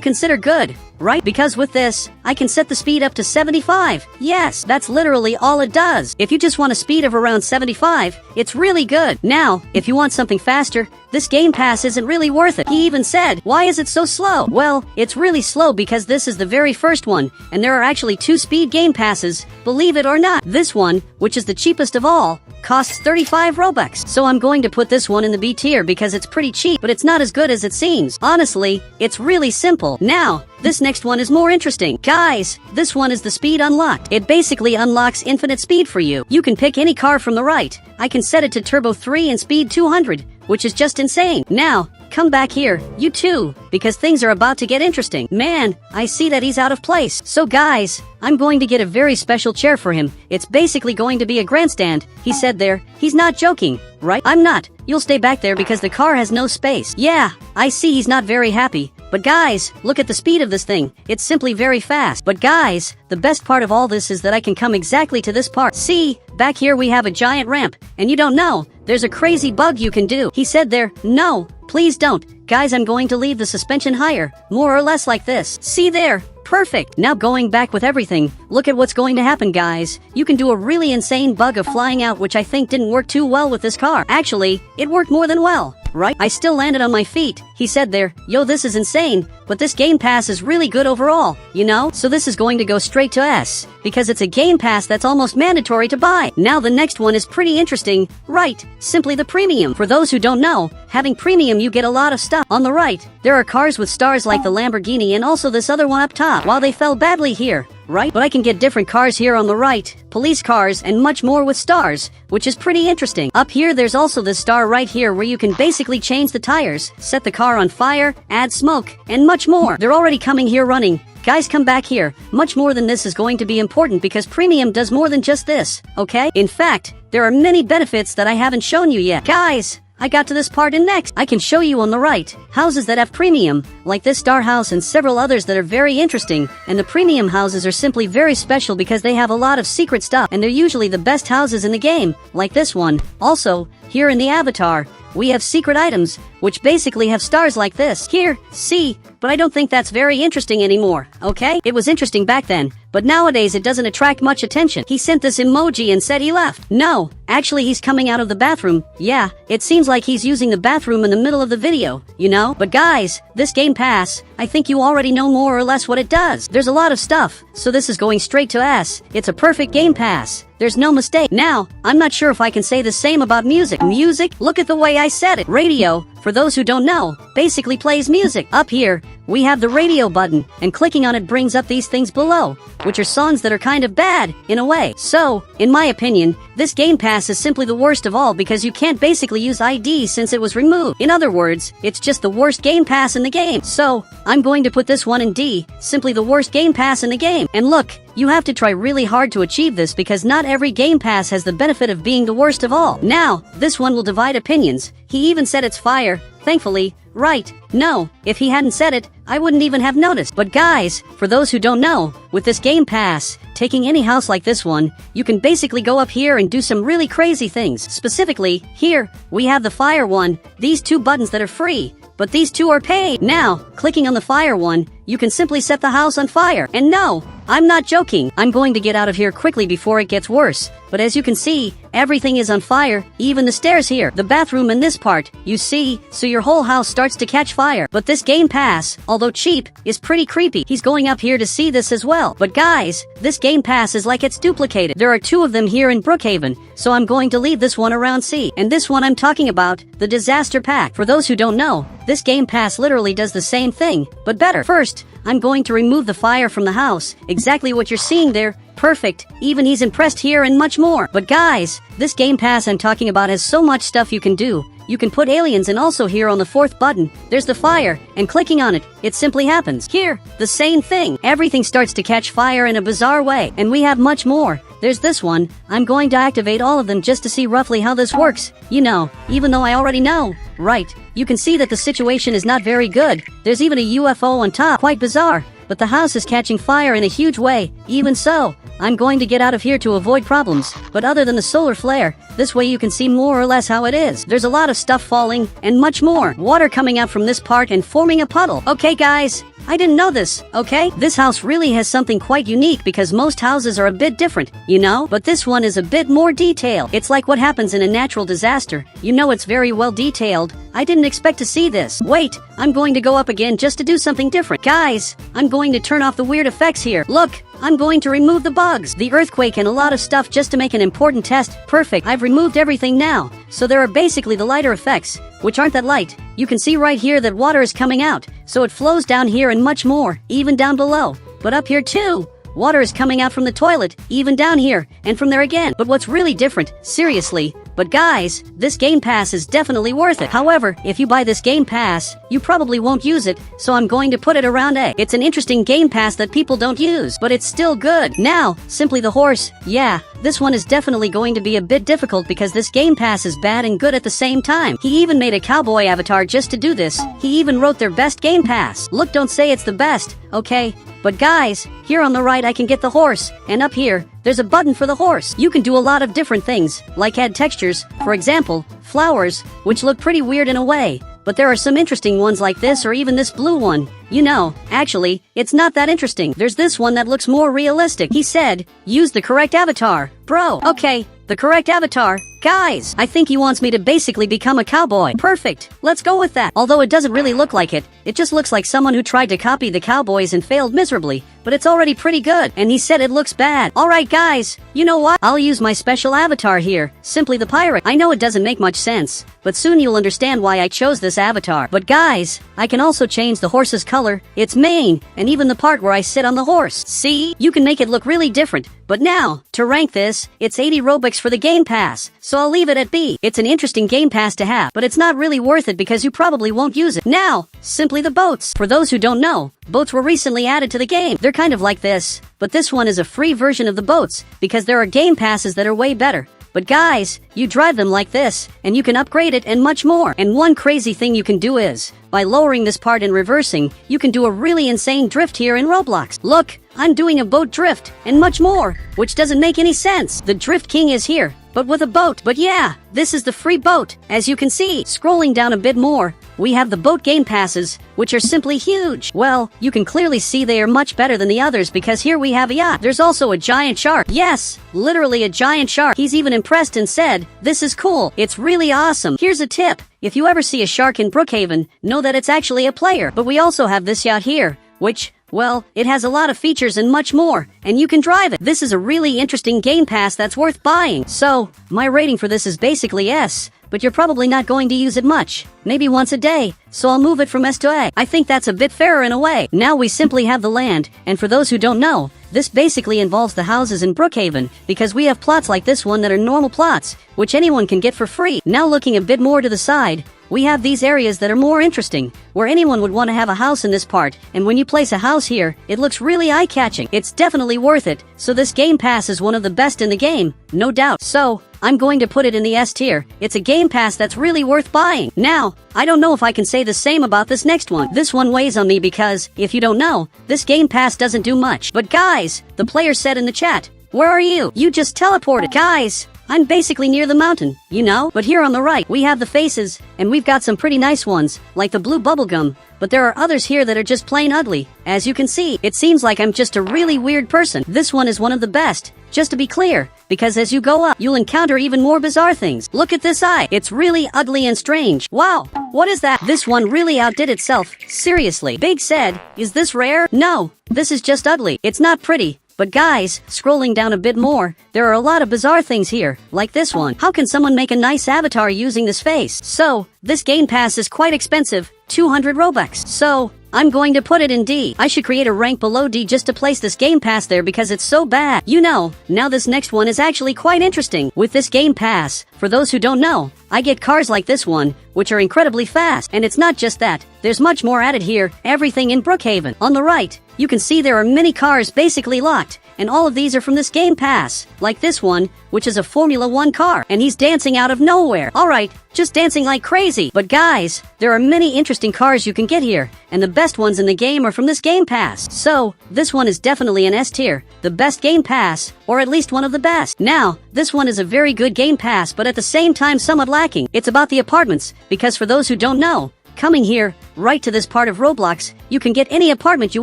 S1: consider good, right? Because with this, I can set the speed up to 75. Yes, that's literally all it does. If you just want a speed of around 75, it's really good. Now, if you want something faster, this game pass isn't really worth it. He even said, why is it so slow? Well, it's really slow because this is the very first one, and there are actually 2 speed game passes, believe it or not. This one, which is the cheapest of all, costs 35 Robux. So I'm going to put this one in the B tier because it's pretty cheap, but it's not as good as it seems. Honestly, it's really simple. Now, this next one is more interesting. Guys, this one is the speed unlocked. It basically unlocks infinite speed for you. You can pick any car from the right. I can set it to Turbo 3 and speed 200, which is just insane. Now, come back here, you too, because things are about to get interesting. Man, I see that he's out of place. So guys, I'm going to get a very special chair for him. It's basically going to be a grandstand. He said there. He's not joking, right? I'm not. You'll stay back there because the car has no space. Yeah, I see he's not very happy. But guys, look at the speed of this thing. It's simply very fast. But guys, the best part of all this is that I can come exactly to this part. See, back here we have a giant ramp, and you don't know, there's a crazy bug you can do. He said there, no, please don't. Guys, I'm going to leave the suspension higher, more or less like this. See there? Perfect. Now going back with everything, look at what's going to happen, guys. You can do a really insane bug of flying out, which I think didn't work too well with this car. Actually, it worked more than well, right? I still landed on my feet. He said there, yo, this is insane, but this game pass is really good overall, you know? So this is going to go straight to S, because it's a game pass that's almost mandatory to buy. Now the next one is pretty interesting, right? Simply the premium. For those who don't know, having premium you get a lot of stuff. On the right, there are cars with stars like the Lamborghini and also this other one up top. While they fell badly here, right? But I can get different cars here on the right, police cars, and much more with stars, which is pretty interesting. Up here there's also this star right here where you can basically change the tires, set the car on fire, add smoke, and much more. They're already coming here running. Guys, come back here. Much more than this is going to be important because premium does more than just this, okay? In fact, there are many benefits that I haven't shown you yet. Guys, I got to this part and next. I can show you on the right houses that have premium, like this star house and several others that are very interesting. And the premium houses are simply very special because they have a lot of secret stuff, and they're usually the best houses in the game, like this one. Also, here in the avatar, we have secret items, which basically have stars like this. Here, see, but I don't think that's very interesting anymore, okay? It was interesting back then, but nowadays it doesn't attract much attention. He sent this emoji and said he left. No, actually he's coming out of the bathroom. Yeah, it seems like he's using the bathroom in the middle of the video, you know? But guys, this Game Pass, I think you already know more or less what it does. There's a lot of stuff, so this is going straight to S. It's a perfect Game Pass. There's no mistake. Now, I'm not sure if I can say the same about music. Music? Look at the way I said it. Radio, for those who don't know, basically plays music. Up here, we have the radio button, and clicking on it brings up these things below, which are songs that are kind of bad, in a way. So, in my opinion, this Game Pass is simply the worst of all because you can't basically use ID since it was removed. In other words, it's just the worst Game Pass in the game. So, I'm going to put this one in D, simply the worst Game Pass in the game. And look, you have to try really hard to achieve this because not every Game Pass has the benefit of being the worst of all. Now, this one will divide opinions. He even said it's fire, thankfully. Right, no, if he hadn't said it, I wouldn't even have noticed. But guys, for those who don't know, with this Game Pass, taking any house like this one, you can basically go up here and do some really crazy things. Specifically, here, we have the fire one, these two buttons that are free, but these two are paid. Now, clicking on the fire one, you can simply set the house on fire. And no, I'm not joking. I'm going to get out of here quickly before it gets worse. But as you can see, everything is on fire, even the stairs here, the bathroom and this part, you see, so your whole house starts to catch fire. But this Game Pass, although cheap, is pretty creepy. He's going up here to see this as well. But guys, this Game Pass is like it's duplicated. There are two of them here in Brookhaven, so I'm going to leave this one around C. And this one I'm talking about, the Disaster Pack. For those who don't know, this Game Pass literally does the same thing, but better. First, I'm going to remove the fire from the house. Exactly what you're seeing there. Perfect. Even he's impressed here and much more. But guys, this Game Pass I'm talking about has so much stuff you can do. You can put aliens, and also here on the fourth button, there's the fire, and clicking on it, it simply happens. Here, the same thing. Everything starts to catch fire in a bizarre way. And we have much more. There's this one. I'm going to activate all of them just to see roughly how this works. You know, even though I already know. Right. You can see that the situation is not very good. There's even a UFO on top. Quite bizarre. But the house is catching fire in a huge way. Even so, I'm going to get out of here to avoid problems. But other than the solar flare, this way you can see more or less how it is. There's a lot of stuff falling, and much more. Water coming out from this part and forming a puddle. Okay guys, I didn't know this, okay? This house really has something quite unique because most houses are a bit different, you know? But this one is a bit more detailed. It's like what happens in a natural disaster. You know, it's very well detailed. I didn't expect to see this. Wait, I'm going to go up again just to do something different. Guys, I'm going to turn off the weird effects here. Look, I'm going to remove the bugs, the earthquake, and a lot of stuff just to make an important test. Perfect. I've removed everything now. So there are basically the lighter effects, which aren't that light. You can see right here that water is coming out, so it flows down here and much more, even down below. But up here too, water is coming out from the toilet, even down here, and from there again. But what's really different, seriously, but guys, this Game Pass is definitely worth it. However, if you buy this Game Pass, you probably won't use it, so I'm going to put it around A. It's an interesting Game Pass that people don't use, but it's still good. Now, simply the horse, yeah, this one is definitely going to be a bit difficult because this Game Pass is bad and good at the same time. He even made a cowboy avatar just to do this. He even wrote their best Game Pass. Look, don't say it's the best, okay? But guys, here on the right I can get the horse, and up here, there's a button for the horse. You can do a lot of different things, like add textures, for example, flowers, which look pretty weird in a way. But there are some interesting ones like this or even this blue one. You know, actually, it's not that interesting. There's this one that looks more realistic. He said, use the correct avatar. Bro, okay, the correct avatar. Guys, I think he wants me to basically become a cowboy. Perfect. Let's go with that. Although it doesn't really look like it. It just looks like someone who tried to copy the cowboys and failed miserably. But it's already pretty good. And he said it looks bad. Alright guys, you know what? I'll use my special avatar here. Simply the pirate. I know it doesn't make much sense, but soon you'll understand why I chose this avatar. But guys, I can also change the horse's color, its mane, and even the part where I sit on the horse. See? You can make it look really different. But now, to rank this, it's 80 Robux for the Game Pass. So I'll leave it at B. It's an interesting Game Pass to have, but it's not really worth it because you probably won't use it. Now, simply the boats. For those who don't know, boats were recently added to the game. They're kind of like this, but this one is a free version of the boats because there are Game Passes that are way better. But guys, you drive them like this, and you can upgrade it and much more. And one crazy thing you can do is, by lowering this part and reversing, you can do a really insane drift here in Roblox. Look, I'm doing a boat drift, and much more, which doesn't make any sense. The Drift King is here, but with a boat. But yeah, this is the free boat, as you can see. Scrolling down a bit more, we have the boat game passes, which are simply huge. Well, you can clearly see they are much better than the others because here we have a yacht. There's also a giant shark. Yes, literally a giant shark. He's even impressed and said, "This is cool. It's really awesome." Here's a tip. If you ever see a shark in Brookhaven, know that it's actually a player. But we also have this yacht here, which, well, it has a lot of features and much more, and you can drive it. This is a really interesting game pass that's worth buying. So, my rating for this is basically S, but you're probably not going to use it much. Maybe once a day, so I'll move it from S to A. I think that's a bit fairer in a way. Now we simply have the land, and for those who don't know, this basically involves the houses in Brookhaven, because we have plots like this one that are normal plots, which anyone can get for free. Now looking a bit more to the side, we have these areas that are more interesting, where anyone would want to have a house in this part, and when you place a house here, it looks really eye-catching. It's definitely worth it, so this game pass is one of the best in the game, no doubt. So, I'm going to put it in the S tier. It's a game pass that's really worth buying. Now, I don't know if I can say the same about this next one. This one weighs on me because, if you don't know, this game pass doesn't do much. But guys, the player said in the chat, "Where are you? You just teleported." Guys, I'm basically near the mountain, you know? But here on the right, we have the faces, and we've got some pretty nice ones, like the blue bubblegum. But there are others here that are just plain ugly. As you can see, it seems like I'm just a really weird person. This one is one of the best, just to be clear, because as you go up, you'll encounter even more bizarre things. Look at this eye. It's really ugly and strange. Wow, what is that? This one really outdid itself. Seriously. Big said, "Is this rare?" No, this is just ugly. It's not pretty. But guys, scrolling down a bit more, there are a lot of bizarre things here, like this one. How can someone make a nice avatar using this face? So, this game pass is quite expensive, 200 Robux. So, I'm going to put it in D. I should create a rank below D just to place this game pass there because it's so bad. You know, now this next one is actually quite interesting. With this game pass, for those who don't know, I get cars like this one, which are incredibly fast. And it's not just that, there's much more added here, everything in Brookhaven. On the right, you can see there are many cars basically locked, and all of these are from this game pass. Like this one, which is a Formula 1 car, and he's dancing out of nowhere. Alright, just dancing like crazy. But guys, there are many interesting cars you can get here, and the best ones in the game are from this game pass. So, this one is definitely an S tier, the best game pass, or at least one of the best. Now, this one is a very good game pass, but at the same time somewhat lacking. It's about the apartments, because for those who don't know, coming here, right to this part of Roblox, you can get any apartment you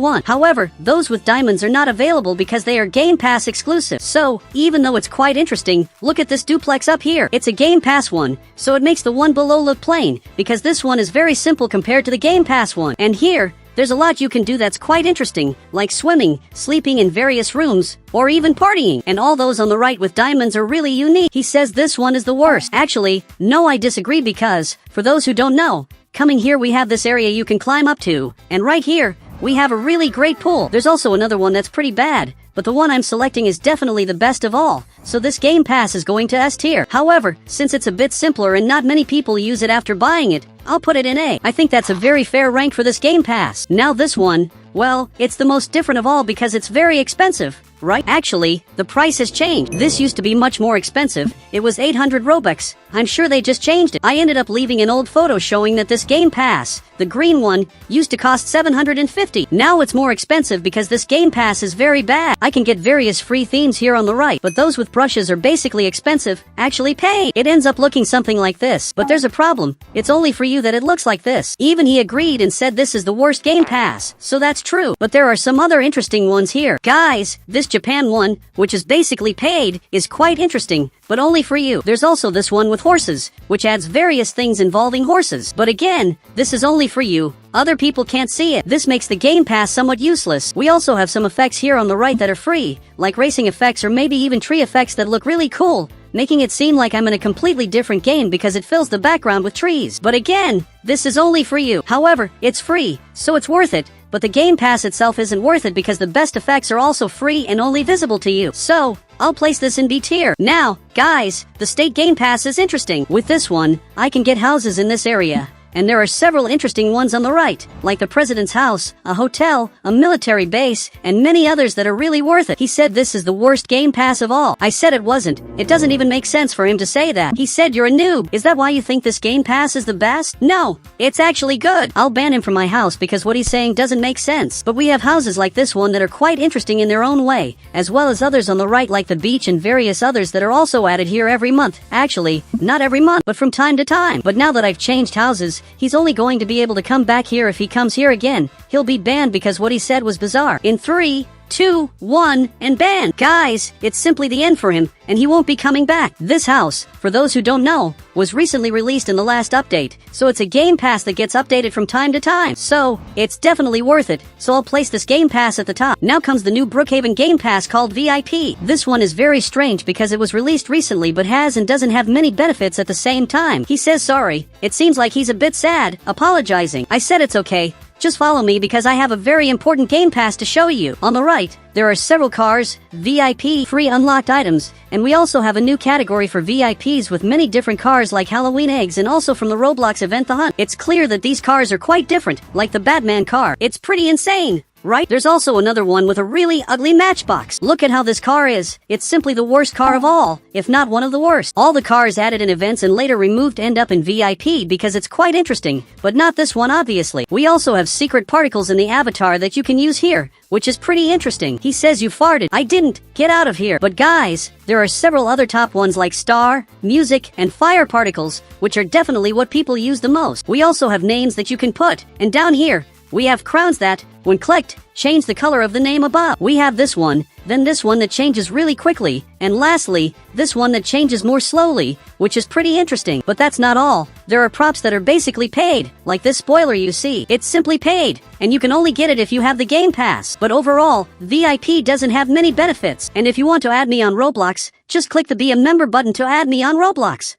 S1: want. However, those with diamonds are not available because they are Game Pass exclusive. So, even though it's quite interesting, look at this duplex up here. It's a Game Pass one, so it makes the one below look plain, because this one is very simple compared to the Game Pass one. And here, there's a lot you can do that's quite interesting, like swimming, sleeping in various rooms, or even partying. And all those on the right with diamonds are really unique. He says this one is the worst. Actually, no, I disagree because, for those who don't know, coming here we have this area you can climb up to, and right here, we have a really great pool. There's also another one that's pretty bad, but the one I'm selecting is definitely the best of all, so this game pass is going to S tier. However, since it's a bit simpler and not many people use it after buying it, I'll put it in A. I think that's a very fair rank for this game pass. Now this one, well, it's the most different of all because it's very expensive. Right? Actually, the price has changed. This used to be much more expensive. It was 800 Robux. I'm sure they just changed it. I ended up leaving an old photo showing that this game pass, the green one, used to cost 750. Now it's more expensive because this game pass is very bad. I can get various free themes here on the right, but those with brushes are basically expensive, actually paid. It ends up looking something like this. But there's a problem. It's only for you that it looks like this. Even he agreed and said this is the worst game pass. So that's true. But there are some other interesting ones here. Guys, this Japan one, which is basically paid, is quite interesting, but only for you. There's also this one with horses, which adds various things involving horses. But again, this is only for you. Other people can't see it. This makes the game pass somewhat useless. We also have some effects here on the right that are free, like racing effects or maybe even tree effects that look really cool, making it seem like I'm in a completely different game because it fills the background with trees. But again, this is only for you. However, it's free, so it's worth it. But the game pass itself isn't worth it because the best effects are also free and only visible to you. So, I'll place this in B tier. Now, guys, the state game pass is interesting. With this one, I can get houses in this area. And there are several interesting ones on the right, like the president's house, a hotel, a military base, and many others that are really worth it. He said this is the worst game pass of all. I said it wasn't. It doesn't even make sense for him to say that. He said you're a noob. Is that why you think this game pass is the best? No, it's actually good. I'll ban him from my house because what he's saying doesn't make sense. But we have houses like this one that are quite interesting in their own way, as well as others on the right like the beach and various others that are also added here every month. Actually, not every month, but from time to time. But now that I've changed houses, he's only going to be able to come back here if he comes here again. He'll be banned because what he said was bizarre. In 3, 2, 1, and ban. Guys, it's simply the end for him, and he won't be coming back. This house, for those who don't know, was recently released in the last update, so it's a game pass that gets updated from time to time. So, it's definitely worth it, so I'll place this game pass at the top. Now comes the new Brookhaven game pass called VIP. This one is very strange because it was released recently but has and doesn't have many benefits at the same time. He says sorry. It seems like he's a bit sad, apologizing. I said it's okay. Just follow me because I have a very important game pass to show you. On the right, there are several cars, VIP, free unlocked items, and we also have a new category for VIPs with many different cars like Halloween eggs and also from the Roblox event The Hunt. It's clear that these cars are quite different, like the Batman car. It's pretty insane, right? There's also another one with a really ugly matchbox. Look at how this car is. It's simply the worst car of all, if not one of the worst. All the cars added in events and later removed end up in VIP because it's quite interesting, but not this one obviously. We also have secret particles in the avatar that you can use here, which is pretty interesting. He says you farted. I didn't. Get out of here. But guys, there are several other top ones like star, music, and fire particles, which are definitely what people use the most. We also have names that you can put, and down here, we have crowns that, when clicked, change the color of the name above. We have this one, then this one that changes really quickly, and lastly, this one that changes more slowly, which is pretty interesting. But that's not all. There are props that are basically paid, like this spoiler you see. It's simply paid, and you can only get it if you have the game pass. But overall, VIP doesn't have many benefits, and if you want to add me on Roblox, just click the Be a Member button to add me on Roblox.